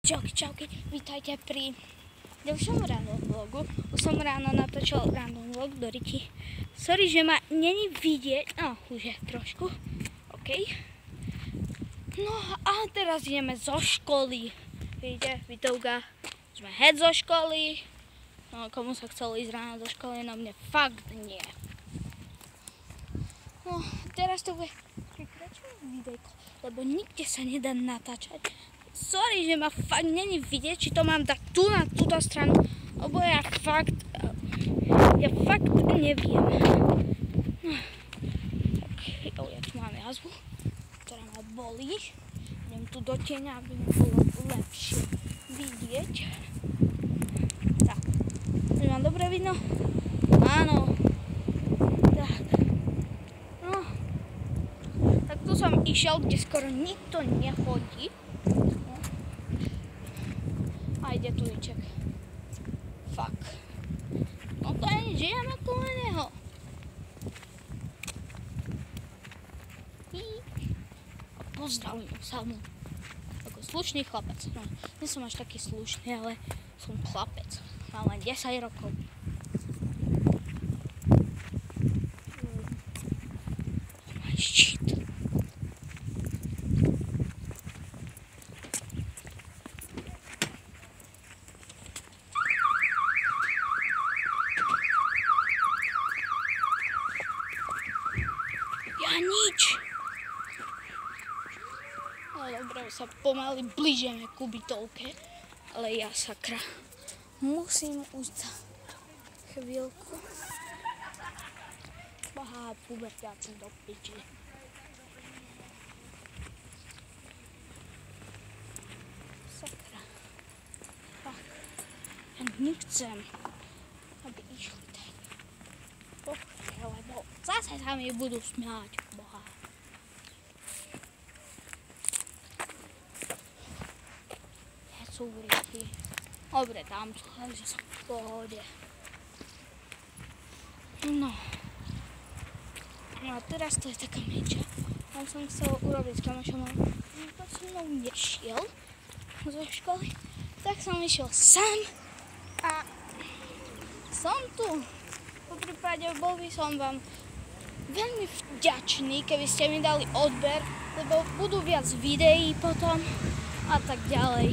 Čauky, vítajte pri ďalšom random vlogu. Už som ráno natočil random vlog do Riti. Sorry, že ma není vidieť, už je trošku, OK. No a teraz ideme zo školy. Vidíte, Vitovka, sme head zo školy. No komu sa chcelo ísť ráno do školy, no mne fakt nie. No, teraz to bude kratšie videjko, lebo nikde sa nedá natáčať. Sorry, že ma fakt není vidieť, či to mám dať tu na túto stranu, lebo ja fakt neviem. No. Tak, ja tu mám jazvu, ktorá ma bolí. Idem tu do tieňa, aby mi bolo lepšie vidieť. Tak, to mám dobre vidno? Áno. Tak. No. Tak tu som išiel, kde skoro nikto nechodí. A ide tu Iček. Fuck. No to je nič, ideme okolo neho. A pozdravím sa mu. Ako slušný chlapec. No, nie som až taký slušný, ale som chlapec. Mám len 10 rokov. Oh my shit. Ja nič. No dobre, sa pomaly blížime k ubytovke, ale ja sakra musím už za chvíľku. Bahá, puberťáci do piči. Sakra. Tak. Ja nechcem, aby išli tak. Lebo zase sa mi budú smiať, boha. Ja sú v Riti. Dobre, tam sú, takže som v pohode. No. No a teraz to je taká menšia. Tam som chcel urobiť s kamošom, ale nikto so mnou nešiel zo školy. Tak som išiel sám a som tu. Po prípade bol by som vám veľmi vďačný, keby ste mi dali odber, lebo budú viac videí potom a tak ďalej.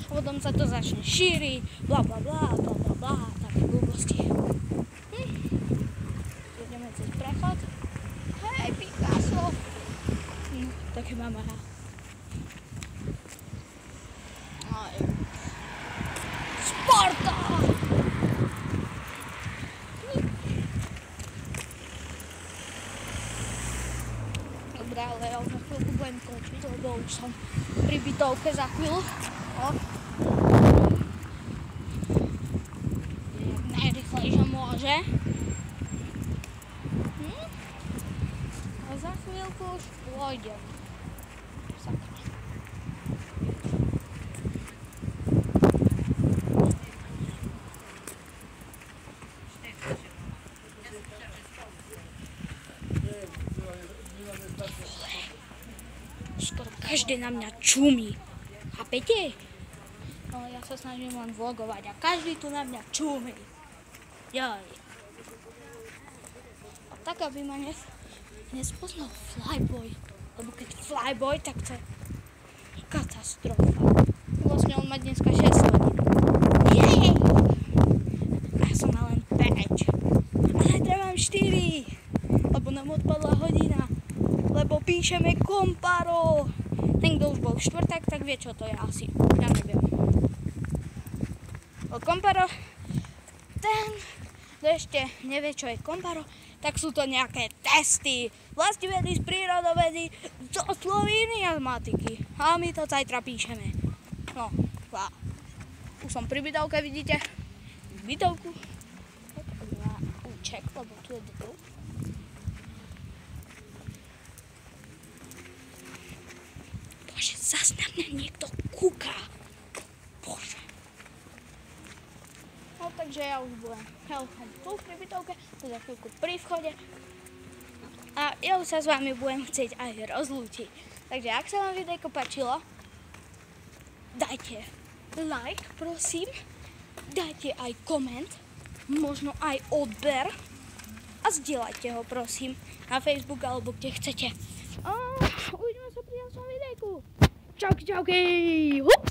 A potom sa to začne šíriť, blablabla, také blbosti. Ideme cez prechod. Hej, Picasso! No, také mám rád. Sparta! Dobre, ale ja už na chvíľku budem končiť, lebo už som pri bytovke za chvíľu. Najrychlejšie môže. A za chvíľku už pôjdem. Sakra. Skoro každý na mňa čumí. Chápete? No ja sa snažím len vlogovať a každý tu na mňa čumí. Jaj. A tak, aby ma nespoznal Flyboy. Lebo keď Flyboy, tak to je katastrofa. Vlastne on má dneska 6 hodín. Jej! A ja som mal len 5. A zajtra mám 4. Lebo nám odpadla hodina. Lebo píšeme komparo. Ten, kto už bol v štvrták, tak vie, čo to je asi. Ja neviem. Komparo, ten, kto ešte nevie, čo je komparo, tak sú to nejaké testy. Vlastivedy, z prírodovedy, zo slovíny a z matiky. A my to zajtra píšeme. No, už som pri bytovke, vidíte? Bytovku. Ček, lebo tu je bytov. Bože, zas na mňa niekto kúka. Bože. No takže ja už budem tu pri bytovke, za chvíľku pri vchode. A ja už sa s vami budem chcieť aj rozlúčiť. Takže ak sa vám videjko páčilo, dajte like, prosím, dajte aj koment, možno aj odber a zdieľajte ho, prosím, na Facebook alebo kde chcete. A uvidíme sa pri ďalšom videjku. Čauky, čauky! Hup!